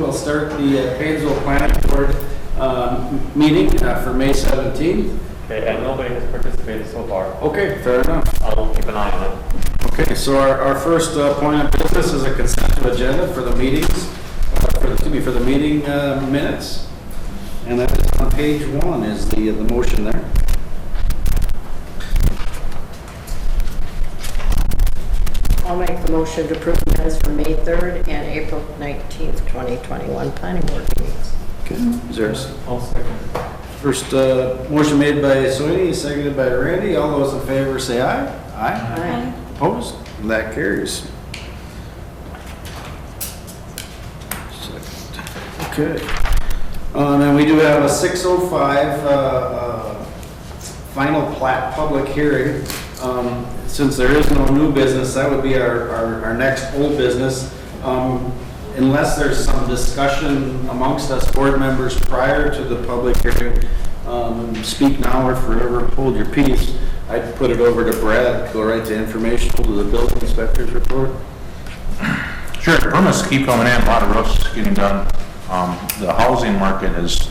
we'll start the Painesville Planning Board meeting for May 17th. Okay, and nobody has participated so far. Okay, fair enough. I'll keep an eye on it. Okay, so our first point of business is a consent agenda for the meetings, for the meeting minutes. And that is on page 1 is the motion there. I'll make the motion to approve the minutes for May 3rd and April 19th, 2021 planning board meetings. Okay, is there I'll second. first motion made by Soini, seconded by Randy. All those in favor say aye. Aye. Opposed? That carries. Okay. And then we do have a 6:05 final plat public hearing. Since there is no new business, that would be our next old business. Unless there's some discussion amongst us board members prior to the public hearing, speak now or forever hold your peace. I'd put it over to Brad, go right to informational to the building inspector's report. Sure, permits keep coming in, a lot of roofs getting done. The housing market is,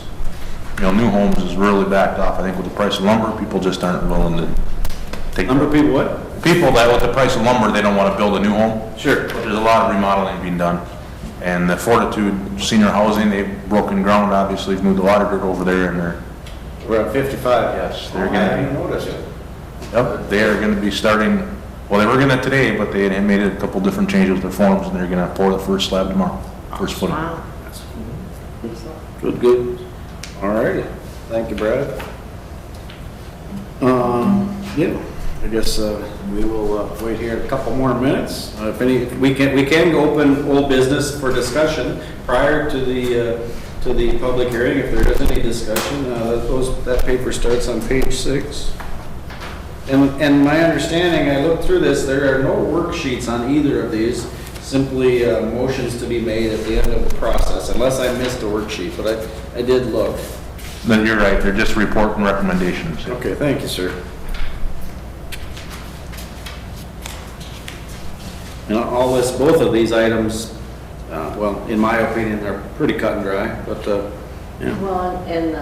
new homes is really backed off. I think with the price of lumber, people just aren't willing to take. Number of people what? People that with the price of lumber, they don't want to build a new home. Sure. But there's a lot of remodeling being done. And the Fortitude Senior Housing, they've broken ground, obviously, they've moved a lot of dirt over there and they're, We're at 55. yes, they're I didn't gonna notice it. be, yep, they are gonna be starting, well, they were gonna today, but they had made a couple different changes with their forms and they're gonna pour the first slab tomorrow, first footing. Wow. Good. All righty. Thank you, Brad. Yeah, I guess we will wait here a couple more minutes. If we can go open old business for discussion prior to the public hearing. If there is any discussion, that paper starts on page 6. And my understanding, I looked through this, there are no worksheets on either of these. Simply motions to be made at the end of the process, unless I missed a worksheet, but I did look. Then you're right, they're just report and recommendations. Okay, thank you, sir. And I'll list both of these items, well, in my opinion, they're pretty cut and dry, but, yeah. Well, and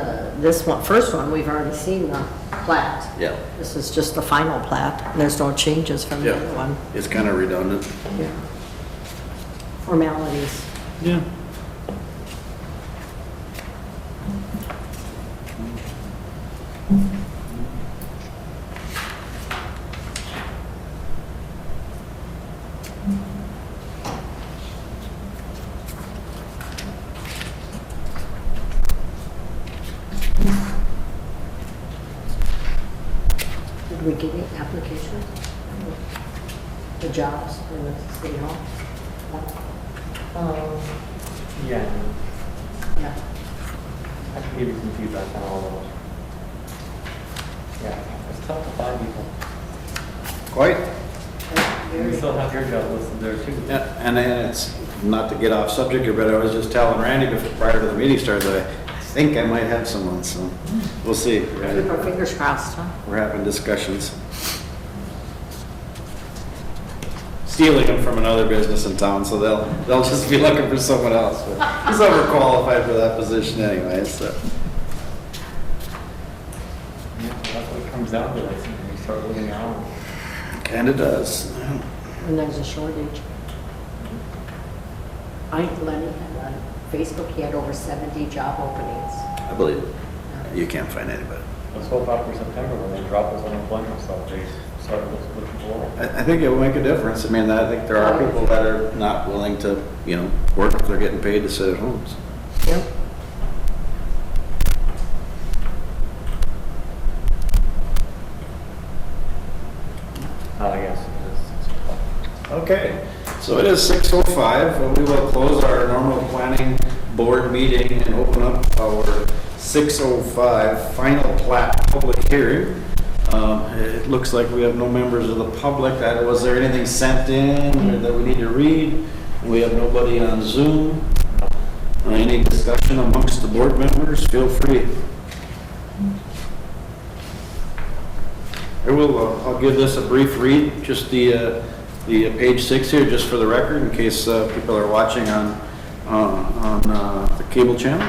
this one, first one, we've already seen the plat. Yeah, This is just the final plat. There's no changes from the Yeah. other one. it's kind of redundant. Yeah. Formalities. Yeah. Did we get any applications? The jobs in the city hall? Yeah, Yeah. I can give you some feedback on all those. Yeah, it's tough to find people. Quite. You still have your job listed there too. Yeah, and then it's, not to get off subject here, but I was just telling Randy prior to the meeting started that I think I might have someone, so we'll see. Keep our fingers crossed, huh? We're having discussions. Stealing them from another business in town, so they'll just be looking for someone else. But he's overqualified for that position anyway, so. Yeah, that's what it comes down to, like, when you start looking out. Kinda does. And there's a shortage. Lenny had on Facebook, he had over 70 job openings. I believe it. You can't find anybody. Let's hope after September, when they drop us unemployment stuff, they start looking for work. I think it will make a difference. I mean, I think there are people that are not willing to, work if they're getting paid to sit at home. Yep. Yes. Okay, so it is 6:05. We will close our normal planning board meeting and open up our 6:05 final plat public hearing. It looks like we have no members of the public. Was there anything sent in that we need to read? We have nobody on Zoom. Any discussion amongst the board members? Feel free. I'll give this a brief read, just the page 6 here, just for the record, in case people are watching on on the cable channel.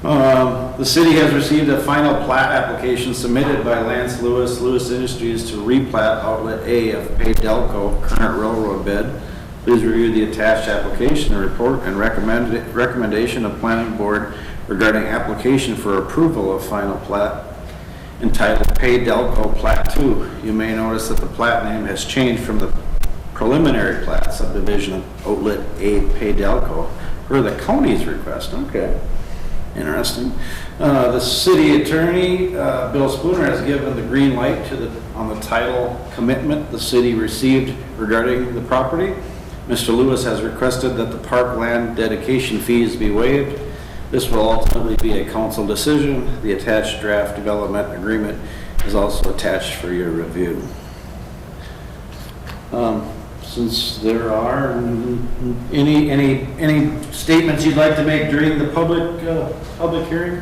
The city has received a final plat application submitted by Lance Lewis, Lewis Industries to replat Outlet A of Paydelco current railroad bed. Please review the attached application and report and recommendation of planning board regarding application for approval of final plat entitled Paydelco Plat 2. You may notice that the plat name has changed from the preliminary plat subdivision of Outlet A Paydelco per the county's request. Okay. Interesting. The city attorney, Bill Spooner, has given the green light on the title commitment the city received regarding the property. Mr. Lewis has requested that the parkland dedication fees be waived. This will ultimately be a council decision. The attached draft development agreement is also attached for your review. Since there are any statements you'd like to make during the public hearing,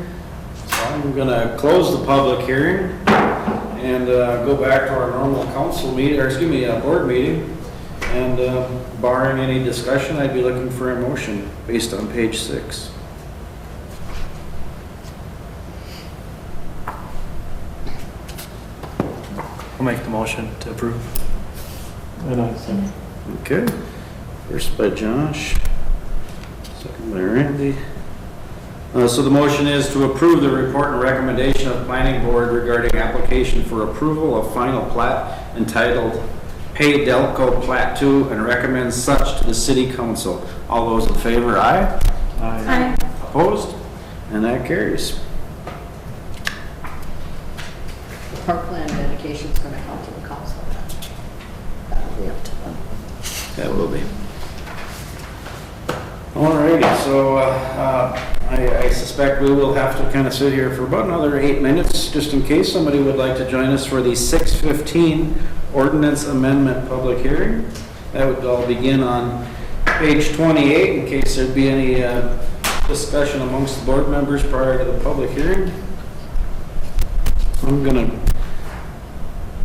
so I'm going to close the public hearing and go back to our normal council meeting, or excuse me, board meeting. And barring any discussion, I'd be looking for a motion based on page 6. I'll make the motion to approve. And I second. Okay. First by Josh, second by Randy. So the motion is to approve the report and recommendation of planning board regarding application for approval of final plat entitled Paydelco Plat 2 and recommends such to the city council. All those in favor, aye? Aye. Opposed? And that carries. The parkland dedication's gonna come to the council. That'll be up to them. That will be. Alrighty, so I suspect we will have to kind of sit here for about another 8 minutes, just in case somebody would like to join us for the 6:15 ordinance amendment public hearing. That would all begin on page 28, in case there'd be any discussion amongst the board members prior to the public hearing. I'm gonna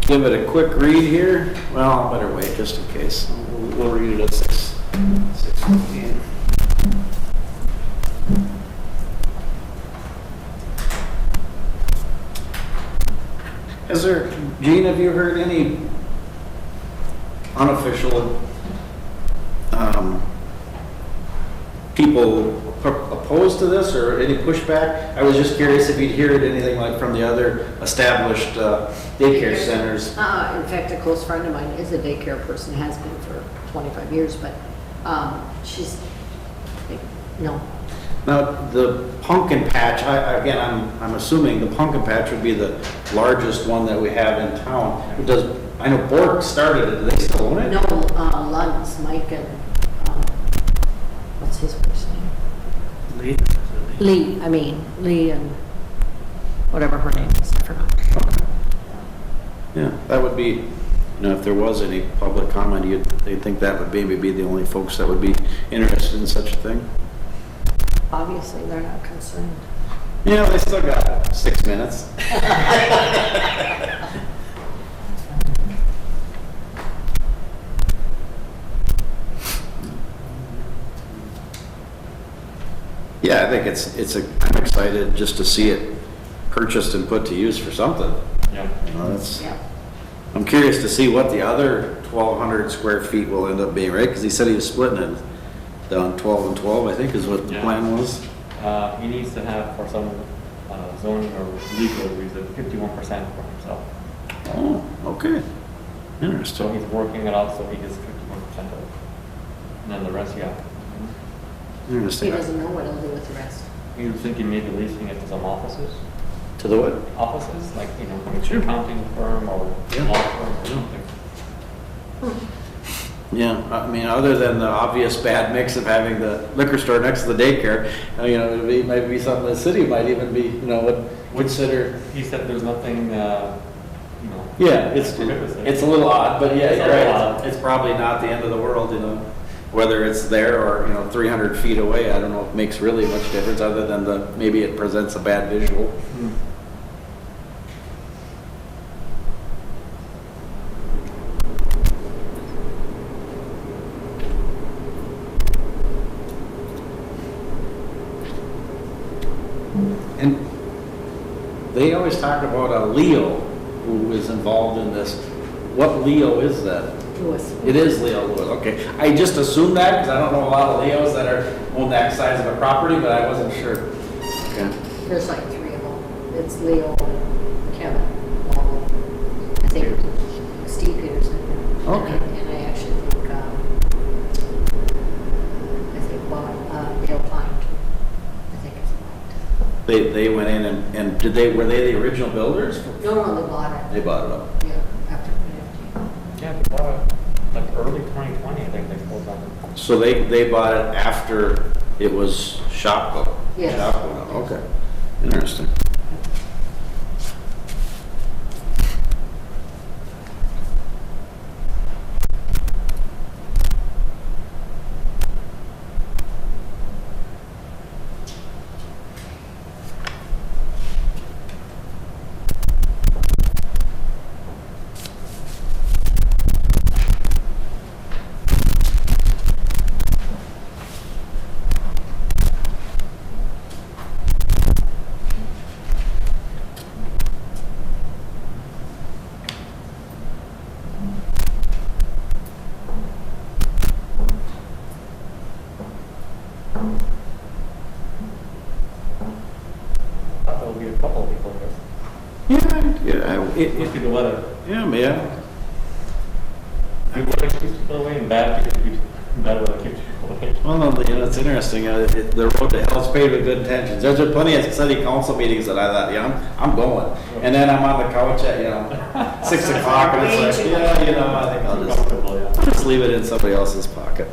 give it a quick read here. Well, I better wait just in case. We'll read it at 6:15. Is there, Gene, have you heard any unofficial people opposed to this or any pushback? I was just curious if you'd heard anything like from the other established daycare centers. In fact, a close friend of mine is a daycare person, has been for 25 years, but she's, no. Now, the Pumpkin Patch, again, I'm assuming the Pumpkin Patch would be the largest one that we have in town. I know Bork started it, do they still own it? No, Lund's, Mike and, what's his first name? Lee and whatever her name is, I forgot. Yeah, that would be, if there was any public comment, they'd think that would maybe be the only folks that would be interested in such a thing. Obviously, they're not concerned. Yeah, they still got 6 minutes. Yeah, I think I'm excited just to see it purchased and put to use for something. Yeah. Yeah. I'm curious to see what the other 1,200 square feet will end up being, right? Because he said he was splitting it down 12 and 12, I think is what the plan was. He needs to have, for some zoning or legal reason, 51% for himself. Oh, okay. So Interesting. he's working it out so he gets 51% of it. And then the rest, yeah. He Interesting. doesn't know what he'll do with the rest. He was thinking maybe leasing it to some offices, To the what? like, an accounting firm or Yeah. law firm or something. Yeah, I mean, other than the obvious bad mix of having the liquor store next to the daycare, it might be something the city might even be, would consider. He said there's nothing, Yeah, it's prohibits it. a little odd, but yeah, It's you're a little right. odd. It's probably not the end of the world, whether it's there or, 300 feet away. I don't know if it makes really much difference other than maybe it presents a bad visual. And they always talk about a Leo who is involved in this. What Leo is that? Lewis. It is Leo Lewis, okay. I just assumed that because I don't know a lot of Leos that own that size of a property, but I wasn't sure. Okay. There's like 3 of them. It's Leo, Kevin, Paul, I think Steve Peterson. Okay. And I actually think Dale Pine. I think it's about. They went in and were they the original builders? No, they bought it. They bought it up. Yeah, after 2015. Yeah, they bought it, like early 2020, I think they closed on it. So they bought it after it was Shopko? Yes. Shopko, okay. Interesting. I thought there would be a couple of people here. Yeah, Must be the weather. yeah. Good weather keeps people away and bad weather keeps people away. Well, no, it's interesting. The road to hell's paved with good intentions. There's plenty of city council meetings that I thought, yeah, I'm going. And then I'm on the couch at, 6 o'clock and it's like, yeah, I think I'll Comfortable, yeah. just leave it in somebody else's pocket.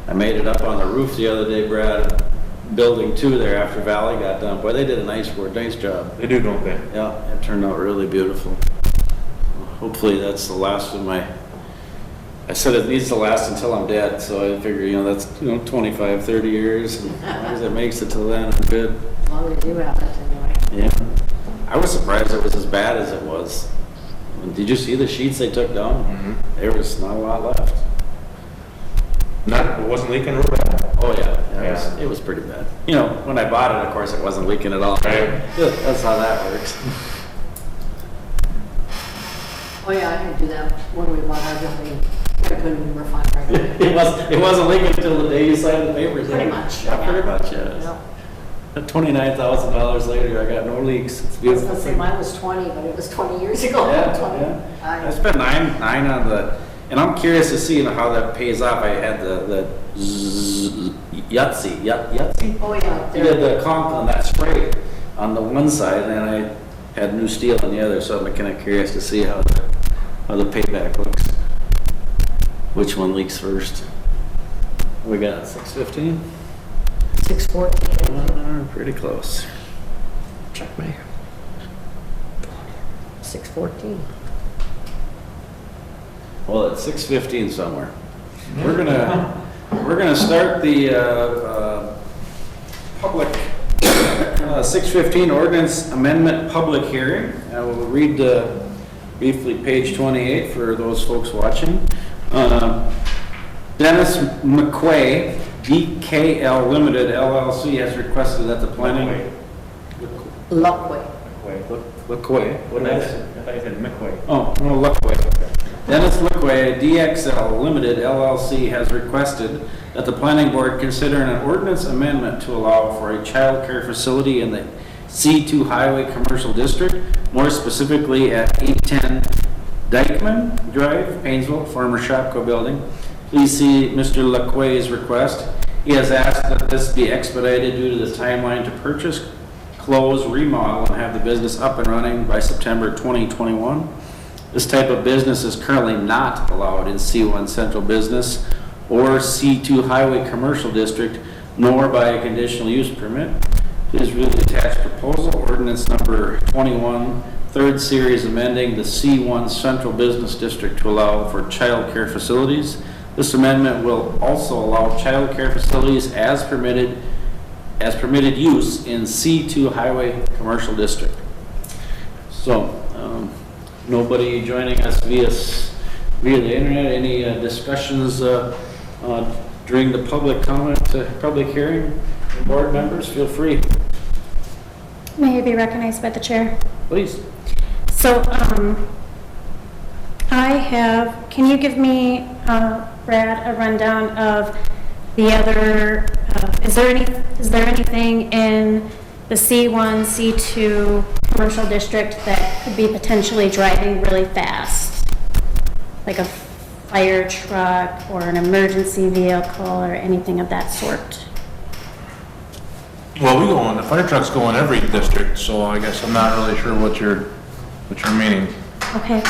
I made it up on the roof the other day, Brad, building 2 there after Valley got done. Boy, they did a nice job. They do, don't they? Yeah, it turned out really beautiful. Hopefully that's the last of I said it needs to last until I'm dead, so I figure, that's, 25, 30 years. And as long as it makes it till then, I'm good. As long as you have it anyway. Yeah. I was surprised it was as bad as it was. Did you see the sheets they took down? Mm-hmm. There was not a lot left. It wasn't leaking real bad. Oh, yeah. Yeah. It was pretty bad. When I bought it, of course, it wasn't leaking at all. Right. That's how that works. Oh, yeah, I can do that when we bought our building. I put it in the refrigerator. It wasn't leaking until the day you signed the papers. Pretty much, Yeah, yeah. pretty much, yeah. Yeah. $29,000 later, I got no leaks. It's I was beautiful. gonna say mine was 20, but it was 20 years ago. Yeah, 20. yeah. I spent nine on and I'm curious to see how that pays off. I had the Yahtzee. Oh, yeah. I did the conch on that spray on the one side, and then I had new steel on the other, so I'm kind of curious to see how the payback looks. Which one leaks first? We got 615? 614. Pretty close. Check my. 614. Well, it's 6:15 somewhere. We're gonna start the public 6:15 ordinance amendment public hearing. I will read briefly page 28 for those folks watching. Dennis McQuay, DKL Limited LLC, has requested that the planning. Luckway. McQuay. What did I say? I thought you said McQuay. Oh, no, Luckway. Dennis Luckway, DXL Limited LLC, has requested that the planning board consider an ordinance amendment to allow for a child care facility in the C2 Highway Commercial District, more specifically at 810 Dykeman Drive, Painesville, former Shopko building. Please see Mr. Luckway's request. He has asked that this be expedited due to the timeline to purchase, close, remodel, and have the business up and running by September 2021. This type of business is currently not allowed in C1 Central Business or C2 Highway Commercial District, nor by a conditional use permit. Please read the attached proposal, ordinance number 21, third series amending the C1 Central Business District to allow for child care facilities. This amendment will also allow child care facilities as permitted use in C2 Highway Commercial District. So, nobody joining us via the internet, any discussions during the public comment, public hearing? Board members, feel free, May I be recognized by the chair? please. So, can you give me, Brad, a rundown of the other, is there anything in the C1, C2 commercial district that could be potentially driving really fast? Like a fire truck or an emergency vehicle or anything of that sort? Well, the fire trucks go in every district, so I guess I'm not really sure what you're meaning. Okay.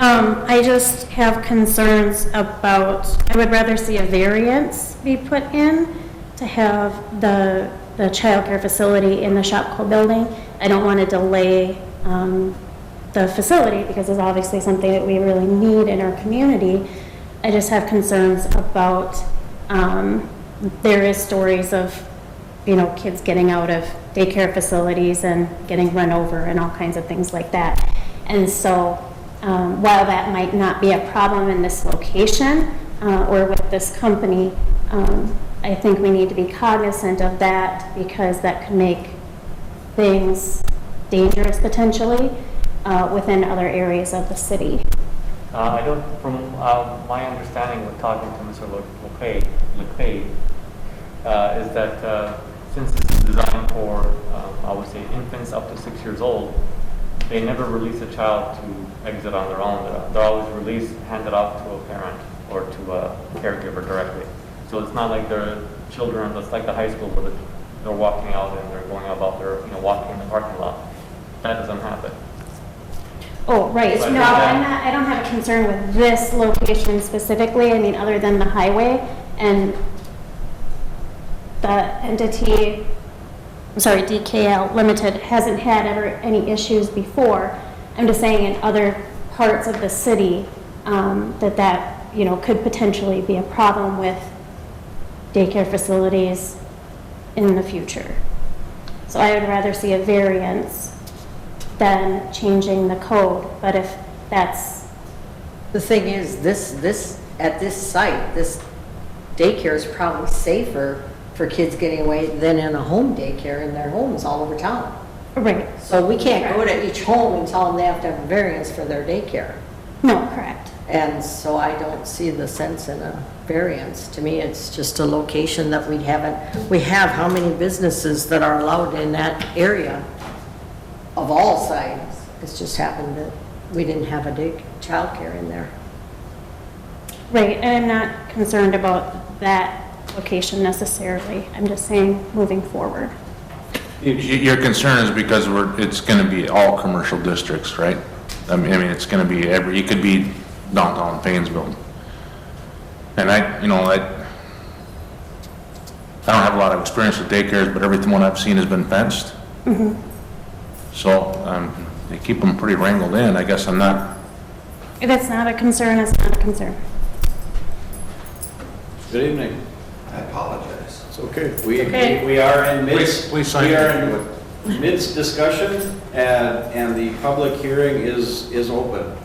I just have concerns about, I would rather see a variance be put in to have the childcare facility in the Shopko building. I don't want to delay the facility because it's obviously something that we really need in our community. I just have concerns about, there is stories of, kids getting out of daycare facilities and getting run over and all kinds of things like that. And so, while that might not be a problem in this location or with this company, I think we need to be cognizant of that because that could make things dangerous potentially within other areas of the city. I don't, from my understanding with talking to Mr. LeClay, is that since this is designed for, I would say, infants up to 6 years old, they never release a child to exit on their own. They're always handed off to a parent or to a caregiver directly. So it's not like they're children, it's like the high school where they're walking out and they're going about their, walking in the parking lot. That doesn't happen. Oh, right. But No, I don't have a concern with this location specifically. I mean, other than the highway and the entity, DKL Limited hasn't had ever any issues before. I'm just saying in other parts of the city that could potentially be a problem with daycare facilities in the future. So I would rather see a variance than changing the code. But if that's... The thing is, at this site, this daycare is probably safer for kids getting away than in a home daycare in their homes all over town. Right. So we can't go to each home and tell them they have to have a variance for their daycare. No, correct. And so I don't see the sense in a variance. To me, it's just a location that we have how many businesses that are allowed in that area of all sizes. It's just happened that we didn't have a childcare in there. Right, and I'm not concerned about that location necessarily. I'm just saying moving forward. Your concern is because it's gonna be all commercial districts, right? I mean, it's gonna be it could be downtown Painesville. And I don't have a lot of experience with daycares, but everything I've seen has been fenced. Mm-hmm. So, they keep them pretty wrangled in. I guess I'm not... If it's not a concern, it's not a concern. Good evening. I apologize. It's okay. Okay. We are in Please sign we are it. in midst discussion and the public hearing is open.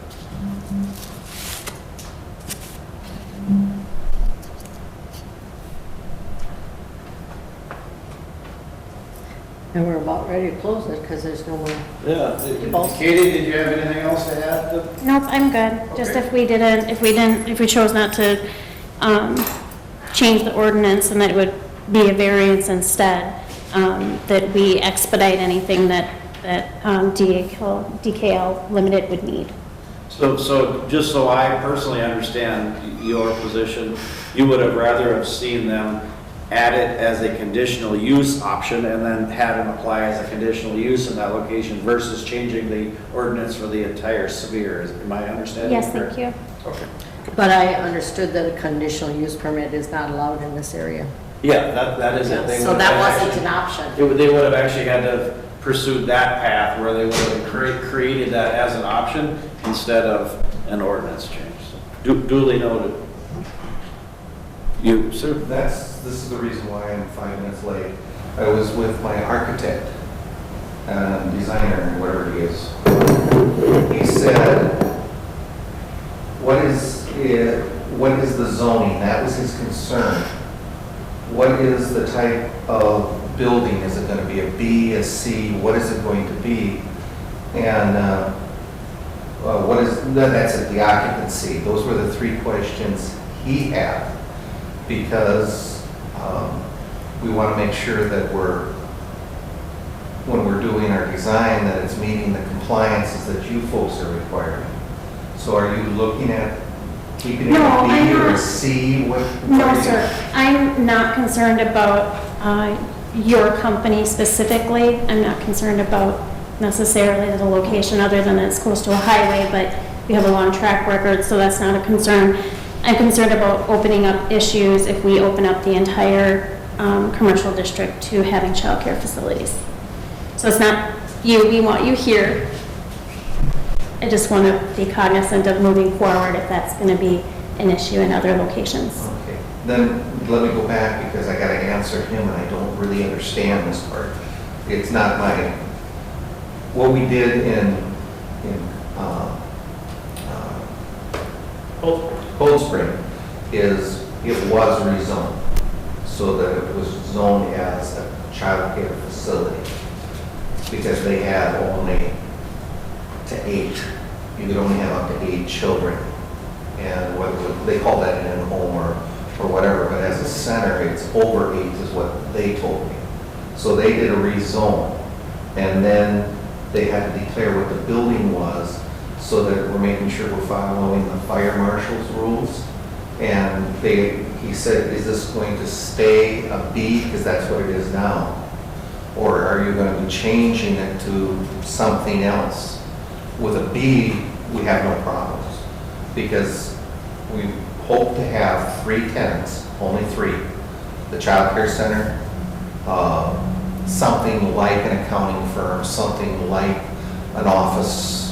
And we're about ready to close it because there's no more. Yeah. Katie, did you have anything else to add? Nope, I'm good. Just Okay. if we chose not to change the ordinance and that it would be a variance instead, that we expedite anything that DKL Limited would need. So just so I personally understand your position, you would have rather have seen them add it as a conditional use option and then had them apply as a conditional use in that location versus changing the ordinance for the entire sphere. Am I understanding? Yes, correct? thank you. Okay. But I understood that a conditional use permit is not allowed in this area. Yeah, that is it. They So would that have wasn't actually- an option. They would have actually had to pursue that path where they would have created that as an option instead of an ordinance change. So, duly noted. You, sir? This is the reason why I'm 5 minutes late. I was with my architect, designer, whatever he is, he said, what is the zoning? That was his concern. What is the type of building? Is it going to be a B, a C? What is it going to be? And that's it, the occupancy. Those were the three questions he had, because we want to make sure that when we're doing our design, that it's meeting the compliances that you folks are requiring. So are you looking at keeping it No, a B I'm or a not. C? What No, are you- sir. I'm not concerned about your company specifically. I'm not concerned about necessarily the location, other than it's close to a highway, but we have a long track record, so that's not a concern. I'm concerned about opening up issues if we open up the entire commercial district to having childcare facilities. So it's not you, we want you here. I just want to be cognizant of moving forward if that's going to be an issue in other locations. Okay, then let me go back, because I got to answer him and I don't really understand this part. It's not my, what we did in Cold Spring is it was rezoned so that it was zoned as a child care facility, because they had only to 8. You could only have up to 8 children. And whether they call that in a home or whatever, but as a center, it's over 8 is what they told me. So they did a rezone, and then they had to declare what the building was, so that we're making sure we're following the fire marshal's rules. And he said, is this going to stay a B, because that's what it is now? Or are you going to be changing it to something else? With a B, we have no problems, because we hope to have 3 tenants, only 3. The child care center, something like an accounting firm, something like an office,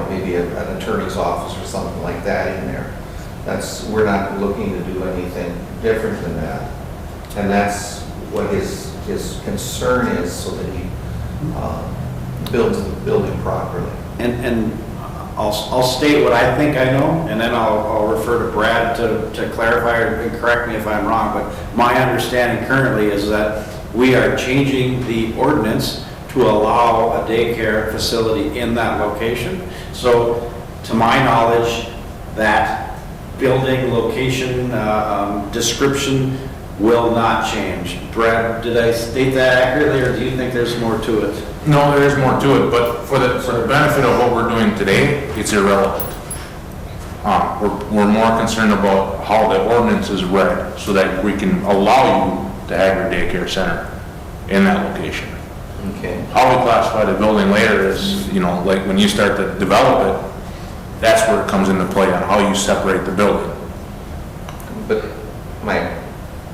maybe an attorney's office or something like that in there. We're not looking to do anything different than that. And that's what his concern is, so that he builds the building properly. And I'll state what I think I know, and then I'll refer to Brad to clarify or correct me if I'm wrong, but my understanding currently is that we are changing the ordinance to allow a daycare facility in that location. So, to my knowledge, that building location description will not change. Brad, did I state that accurately, or do you think there's more to it? No, there is more to it, but for the benefit of what we're doing today, it's irrelevant. We're more concerned about how the ordinance is read, so that we can allow you to have your daycare center in that location. Okay. How we classify the building later is, like when you start to develop it, that's where it comes into play on how you separate the building. But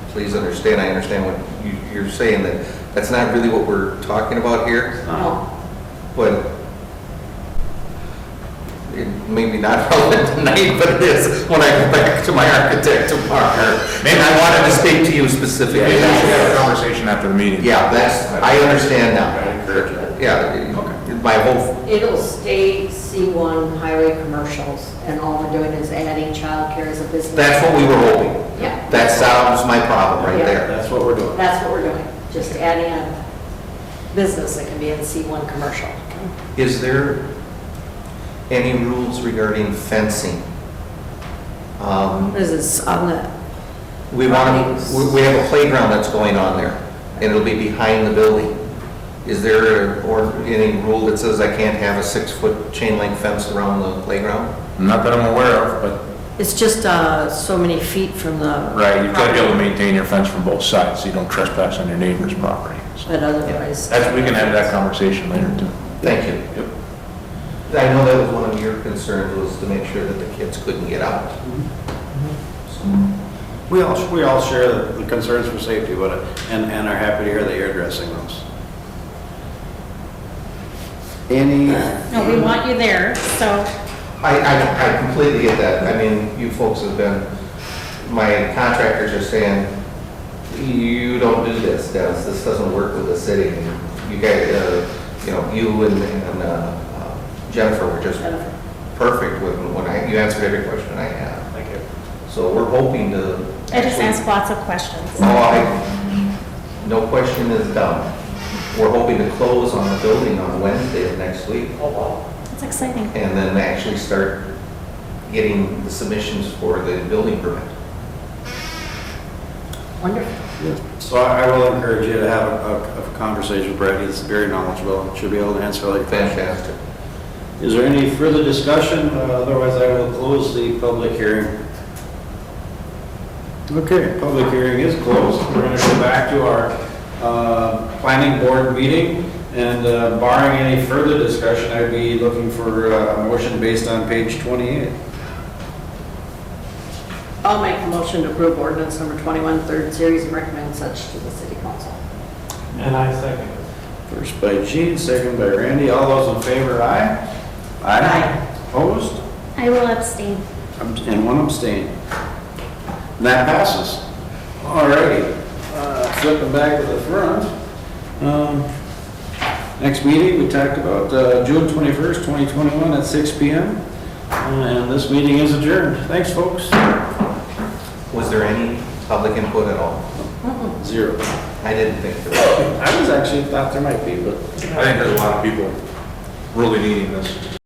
please understand, I understand what you're saying, that that's not really what we're talking about here. No. But it may be not relevant tonight, but it is when I go back to my architect tomorrow. Maybe And I wanted to speak to you specifically. Maybe we should have a conversation after the meeting. Yeah, I understand now. I encourage that. Yeah, my whole, It'll stay C1 highway commercials, and all we're doing is adding childcare as a business. that's what we were hoping. Yeah. That solves my problem right Yeah. there. That's what we're doing. That's what we're doing, just adding a business that can be in C1 commercial. Is there any rules regarding fencing? This is on the, We have a playground that's going on there, and it'll be behind the building. Is there any rule that says I can't have a 6-foot chain link fence around the playground? Not that I'm aware of, but, it's just so many feet from the. right, you've got to be able to maintain your fence from both sides, so you don't trespass on your neighbor's property. So But otherwise. we can have that conversation later too. Thank you. I know that was one of your concerns, was to make sure that the kids couldn't get out. We all share the concerns for safety, and are happy to hear that you're addressing those. No, we want you there, so I completely get that. I mean, you folks have been, my contractors are saying, you don't do this, Dennis, this doesn't work with the city. And you guys, you and Jennifer were just Jennifer. perfect with, you answered every question I had. Thank you. So we're hoping to. I just actually- ask lots of questions. No question is done. We're hoping to close on the building on Wednesday of next week, Oh, wow. It's exciting. and then actually start getting the submissions for the building permit. Wonderful. So I will encourage you to have a conversation with Brad. He's very knowledgeable and should be able to answer all your questions. Fantastic. Is there any further discussion? Otherwise, I will close the public hearing. Okay, public hearing is closed. We're going to go back to our planning board meeting, and barring any further discussion, I'd be looking for a motion based on page 28. I'll make a motion to approve ordinance number 21, third series, and recommend such to the city council. And I second. First by Gene, second by Randy. All those in favor, aye? Aye. Opposed? I will abstain. And one abstain. And that passes. All righty. Flipping back to the front. Next meeting, we talked about June 21st, 2021 at 6 PM. And this meeting is adjourned. Thanks, folks. Was there any public input at all? Zero. I didn't think there was. I was actually thought there might be, but I think there's a lot of people really needing this.